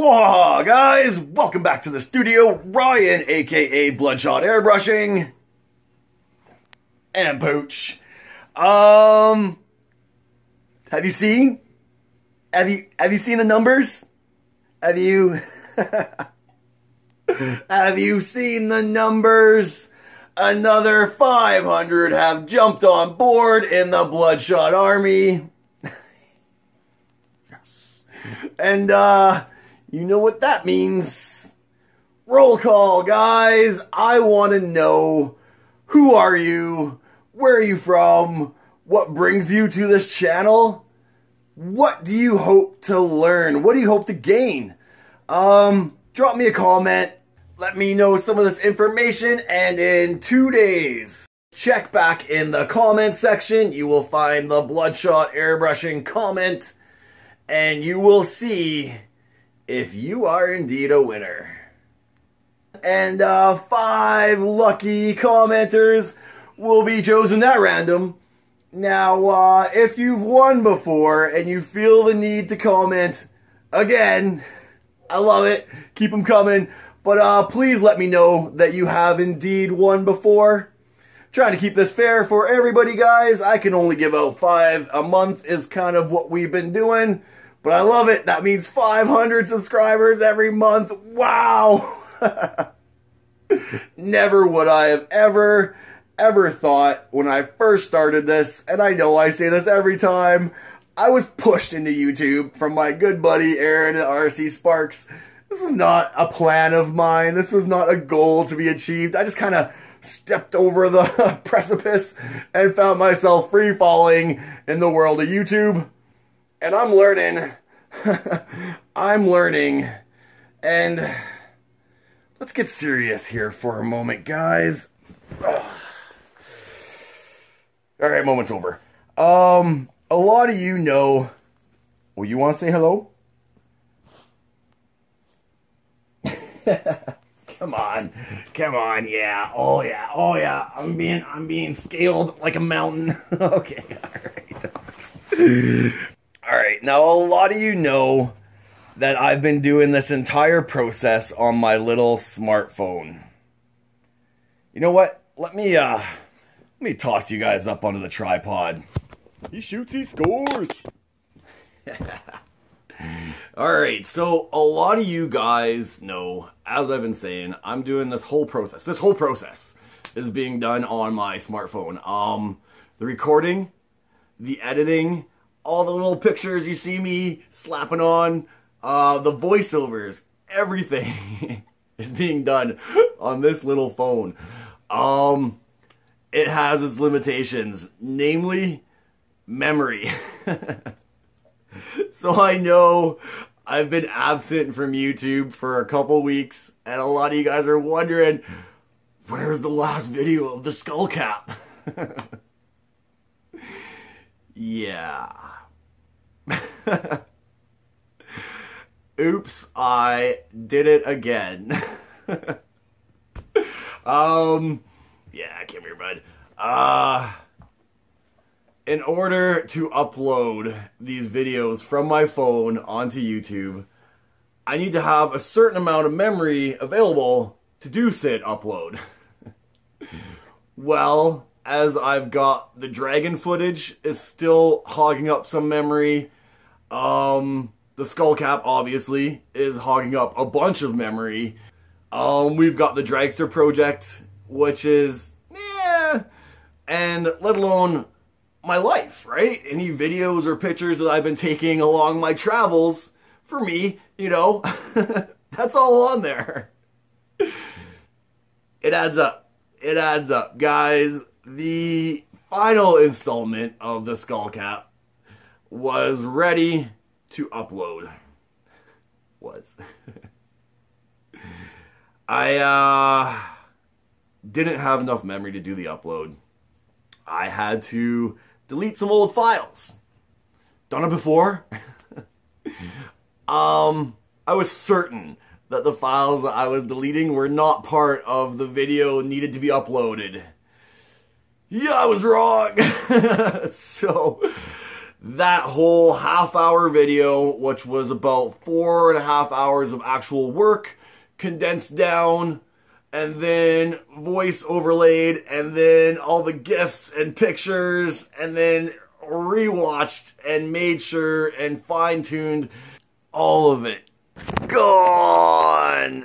Whoa, guys, welcome back to the studio. Ryan, aka BloodShot Airbrushing, and Pooch. Have you seen the numbers? Have you seen the numbers? Another 500 have jumped on board in the BloodShot Army. Yes. And you know what that means. Roll call, guys. I want to know, who are you? Where are you from? What brings you to this channel? What do you hope to learn? What do you hope to gain? Drop me a comment. Let me know some of this information, and in 2 days, check back in the comment section. You will find the BloodShot Airbrushing comment, and you will see if you are indeed a winner. And 5 lucky commenters will be chosen at random. Now, if you've won before and you feel the need to comment again, I love it. Keep them coming. But please let me know that you have indeed won before. Trying to keep this fair for everybody, guys. I can only give out 5 a month is kind of what we've been doing. But I love it. That means 500 subscribers every month. Wow! Never would I have ever thought when I first started this, and I know I say this every time, I was pushed into YouTube from my good buddy Aaron at RC Sparks. This was not a plan of mine. This was not a goal to be achieved. I just kind of stepped over the precipice and found myself free falling in the world of YouTube. And I'm learning. I'm learning. And let's get serious here for a moment, guys. Alright, moment's over. A lot of you know... Well, you want to say hello? Come on, yeah, oh yeah, I'm being scaled like a mountain. Okay, alright, now a lot of you know that I've been doing this entire process on my little smartphone. You know what, let me toss you guys up onto the tripod. He shoots, he scores. Alright, so a lot of you guys know, as I've been saying, I'm doing this whole process. This whole process is being done on my smartphone. The recording, the editing, all the little pictures you see me slapping on, the voiceovers, everything is being done on this little phone. It has its limitations, namely memory. So I know I've been absent from YouTube for a couple weeks, and a lot of you guys are wondering, where's the last video of the skull cap? Yeah. Oops, I did it again. Yeah, come here, bud. In order to upload these videos from my phone onto YouTube, I need to have a certain amount of memory available to do said upload. Well, as I've got the dragon footage is still hogging up some memory. The skull cap, obviously, is hogging up a bunch of memory. We've got the dragster project, which is, and let alone my life, right? Any videos or pictures that I've been taking along my travels, for me, you know, that's all on there. It adds up. It adds up. Guys, the final installment of the skull cap was ready to upload. I didn't have enough memory to do the upload. I had to delete some old files. Done it before. I was certain that the files that I was deleting were not part of the video needed to be uploaded. Yeah, I was wrong. So that whole half-hour video, which was about 4.5 hours of actual work, condensed down, and then voice overlaid, and then all the GIFs and pictures, and then rewatched and made sure and fine-tuned all of it. Gone!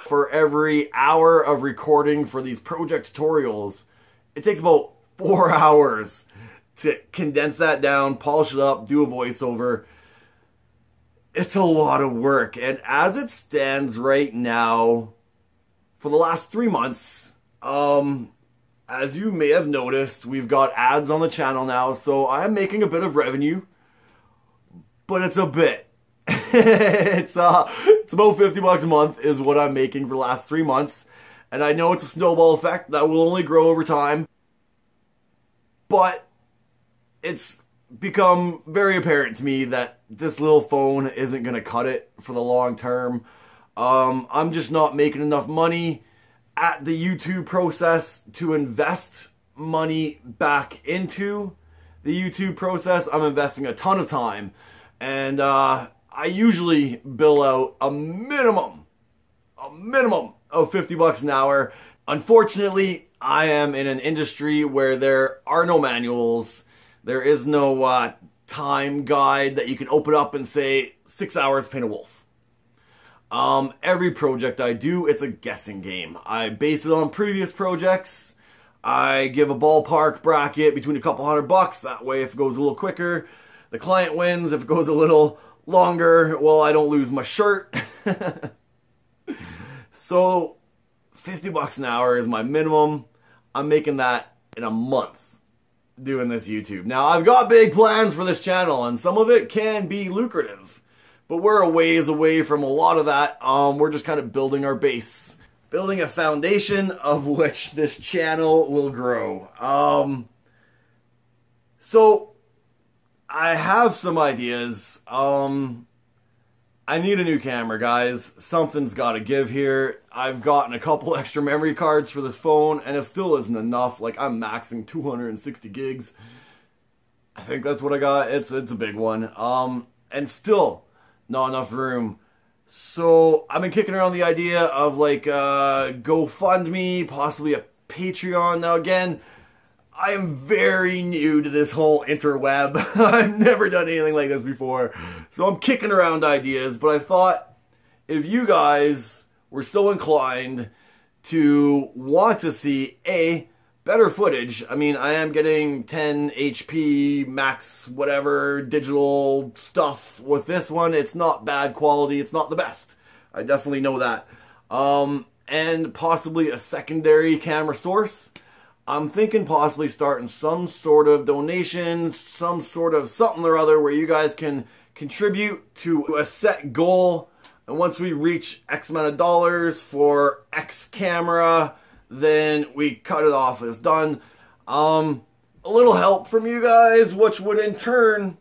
For every hour of recording for these project tutorials, it takes about 4 hours to condense that down, polish it up, do a voiceover. It's a lot of work. And as it stands right now, for the last 3 months, as you may have noticed, we've got ads on the channel now, so I'm making a bit of revenue, but it's a bit. It's about 50 bucks a month is what I'm making for the last 3 months. And I know it's a snowball effect that will only grow over time. But it's become very apparent to me that this little phone isn't going to cut it for the long term. I'm just not making enough money at the YouTube process to invest money back into the YouTube process. I'm investing a ton of time. And I usually bill out a minimum of 50 bucks an hour. Unfortunately, I am in an industry where there are no manuals. There is no time guide that you can open up and say 6 hours paint a wolf. Every project I do, it's a guessing game. I base it on previous projects. I give a ballpark bracket between a couple $100. That way, if it goes a little quicker, the client wins. If it goes a little longer, well, I don't lose my shirt. So 50 bucks an hour is my minimum. I'm making that in a month doing this YouTube. Now, I've got big plans for this channel, and some of it can be lucrative, but we're a ways away from a lot of that. We're just kind of building our base, building a foundation of which this channel will grow. So I have some ideas. I need a new camera, guys. Something's got to give here. I've gotten a couple extra memory cards for this phone, and it still isn't enough. Like, I'm maxing 260 gigs. I think that's what I got. It's a big one. And still not enough room. So I've been kicking around the idea of like GoFundMe, possibly a Patreon. Now again, I am very new to this whole interweb. I've never done anything like this before. So I'm kicking around ideas, but I thought if you guys were so inclined to want to see better footage. I mean, I am getting 10 HP max whatever digital stuff with this one. It's not bad quality. It's not the best. I definitely know that. And possibly a secondary camera source. I'm thinking possibly starting some sort of donation, some sort of something or other where you guys can contribute to a set goal. And once we reach X amount of dollars for X camera, then we cut it off and it's done. A little help from you guys, which would in turn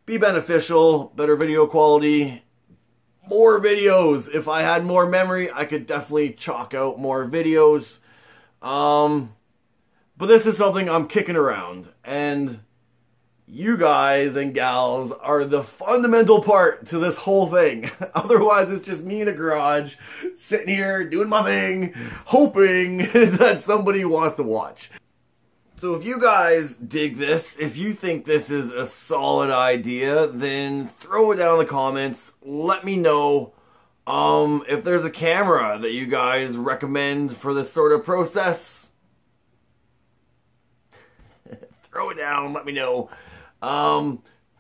be beneficial. Better video quality, more videos. If I had more memory, I could definitely chalk out more videos. But this is something I'm kicking around, and you guys and gals are the fundamental part to this whole thing. Otherwise, it's just me in a garage, sitting here, doing my thing, hoping that somebody wants to watch. So if you guys dig this, if you think this is a solid idea, then throw it down in the comments. Let me know if there's a camera that you guys recommend for this sort of process. Throw it down, let me know.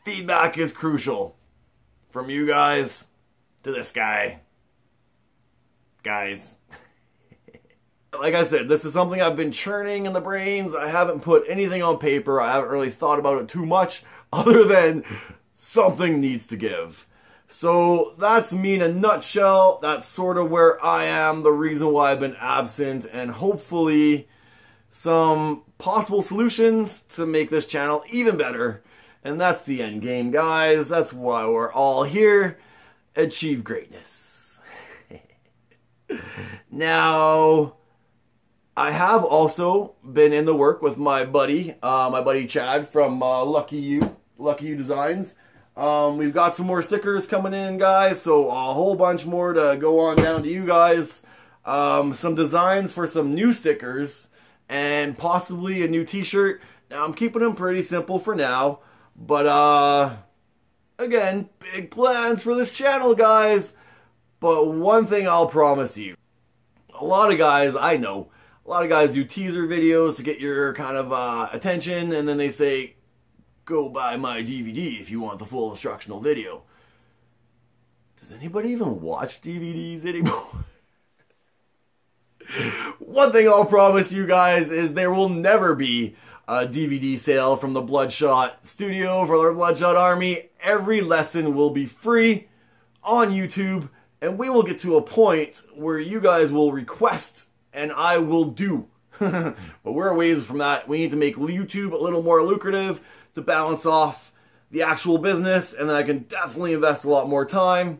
Feedback is crucial. From you guys to this guy. Guys. Like I said, this is something I've been churning in the brains. I haven't put anything on paper. I haven't really thought about it too much, other than something needs to give. So that's me in a nutshell. That's sort of where I am, the reason why I've been absent, and hopefully some possible solutions to make this channel even better. And that's the end game, guys. That's why we're all here. Achieve greatness. Now, I have also been in the work with my buddy Chad from Lucky You Designs. We've got some more stickers coming in, guys, so a whole bunch more to go on down to you guys. Some designs for some new stickers and possibly a new t-shirt. Now, I'm keeping them pretty simple for now, but again, big plans for this channel, guys. But one thing I'll promise you, a lot of guys I know, a lot of guys do teaser videos to get your kind of attention, and then they say, go buy my DVD if you want the full instructional video. Does anybody even watch DVDs anymore? One thing I'll promise you guys is there will never be a DVD sale from the BloodShot studio for our BloodShot Army. Every lesson will be free on YouTube, and we will get to a point where you guys will request and I will do. But we're a ways from that. We need to make YouTube a little more lucrative to balance off the actual business, and then I can definitely invest a lot more time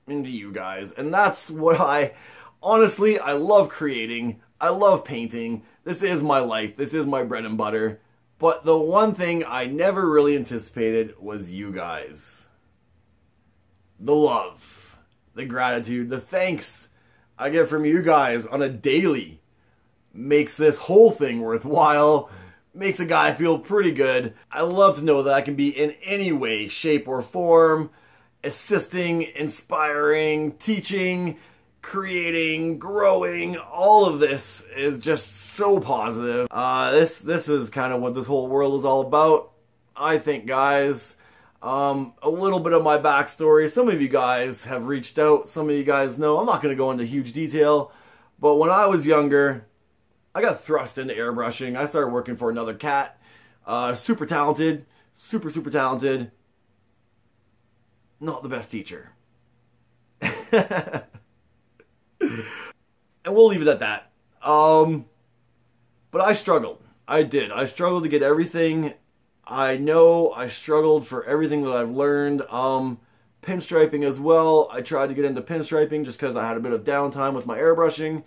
into you guys. And that's what honestly, I love creating. I love painting. This is my life. This is my bread and butter. But the one thing I never really anticipated was you guys. The love, the gratitude, the thanks I get from you guys on a daily makes this whole thing worthwhile, makes a guy feel pretty good. I love to know that I can be in any way, shape, or form, assisting, inspiring, teaching, creating, growing. All of this is just so positive. This is kind of what this whole world is all about, I think, guys. A little bit of my backstory. Some of you guys have reached out. Some of you guys know. I'm not going to go into huge detail, but when I was younger, I got thrust into airbrushing. I started working for another cat. Super talented. Super talented. Not the best teacher. And we'll leave it at that. But I struggled. I did. I struggled to get everything. I know I struggled for everything that I've learned. Pinstriping as well. I tried to get into pinstriping just because I had a bit of downtime with my airbrushing.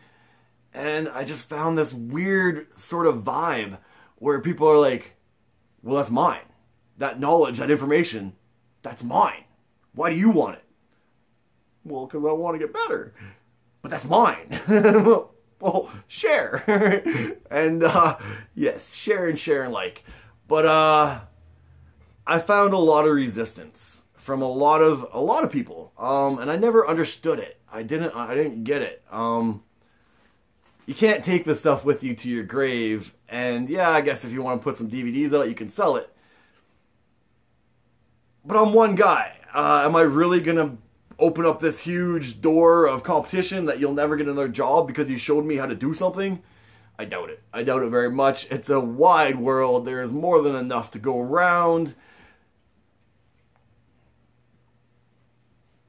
And I just found this weird sort of vibe where people are like, well, that's mine. That knowledge, that information, that's mine. Why do you want it? Well, because I want to get better. But that's mine. Well, share. And yes, share and like. But I found a lot of resistance from a lot of people, and I never understood it. I didn't get it. You can't take this stuff with you to your grave, and yeah, I guess if you want to put some DVDs out, you can sell it. But I'm one guy. Am I really gonna open up this huge door of competition that you'll never get another job because you showed me how to do something? I doubt it. I doubt it very much. It's a wide world. There's more than enough to go around.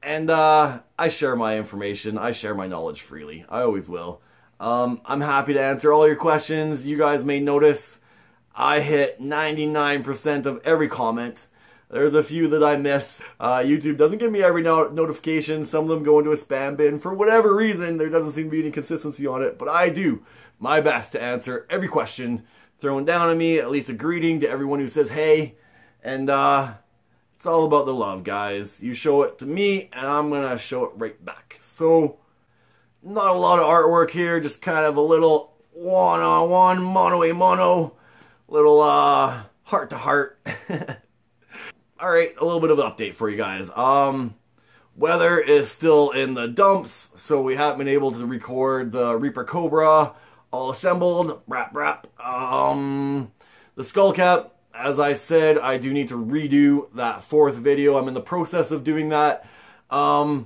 And I share my information. I share my knowledge freely. I always will. I'm happy to answer all your questions. You guys may notice I hit 99% of every comment. There's a few that I miss. YouTube doesn't give me every notification. Some of them go into a spam bin. For whatever reason, there doesn't seem to be any consistency on it. But I do my best to answer every question thrown down at me, at least a greeting to everyone who says hey. And it's all about the love, guys. You show it to me, and I'm going to show it right back. So, not a lot of artwork here, just kind of a little one-on-one, mono-a-mono, little heart-to-heart. Alright, a little bit of an update for you guys. Weather is still in the dumps, so we haven't been able to record the Reaper Cobra all assembled. Brap. The skull cap, as I said, I do need to redo that fourth video. I'm in the process of doing that. I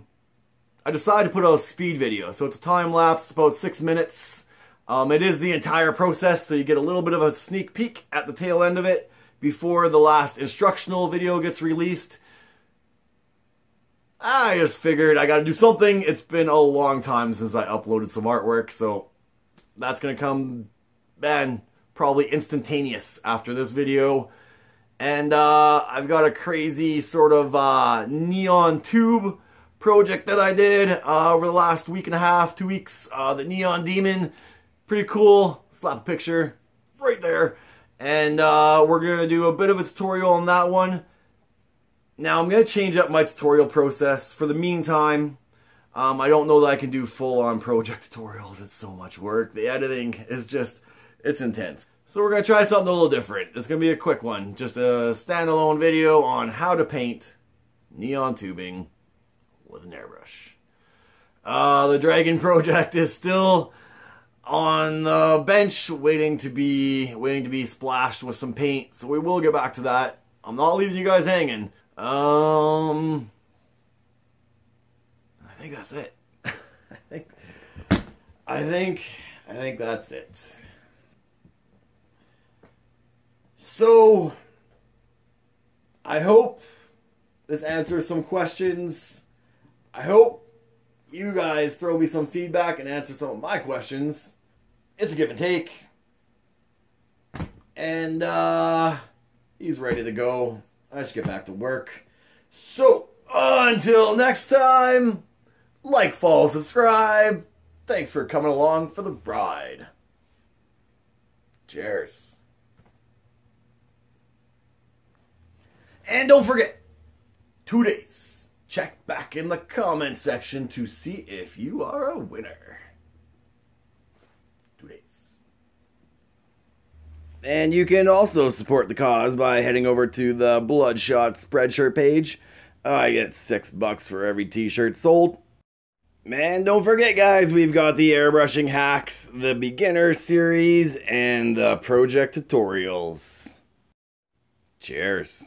decided to put out a speed video, so it's a time lapse. It's about 6 minutes. It is the entire process, so you get a little bit of a sneak peek at the tail end of it before the last instructional video gets released. I just figured I gotta do something. It's been a long time since I uploaded some artwork, so that's gonna come, man, probably instantaneous after this video. And I've got a crazy sort of neon tube project that I did over the last week and a half, 2 weeks. The Neon Demon Pretty cool. Slap a picture right there. And we're going to do a bit of a tutorial on that one. Now I'm going to change up my tutorial process. For the meantime, I don't know that I can do full-on project tutorials. It's so much work. The editing is just, it's intense. So we're going to try something a little different. It's going to be a quick one. Just a standalone video on how to paint neon tubing with an airbrush. The Dragon project is still on the bench waiting to be splashed with some paint. So we will get back to that. I'm not leaving you guys hanging. I think that's it. I think that's it. So I hope this answers some questions. I hope you guys throw me some feedback and answer some of my questions. It's a give and take. And he's ready to go. I should get back to work. So, until next time, like, follow, subscribe. Thanks for coming along for the ride. Cheers. And don't forget, 2 days. Check back in the comment section to see if you are a winner. 2 days. And you can also support the cause by heading over to the BloodShot Spreadshirt page. I get $6 for every t-shirt sold. And don't forget, guys, we've got the airbrushing hacks, the beginner series, and the project tutorials. Cheers.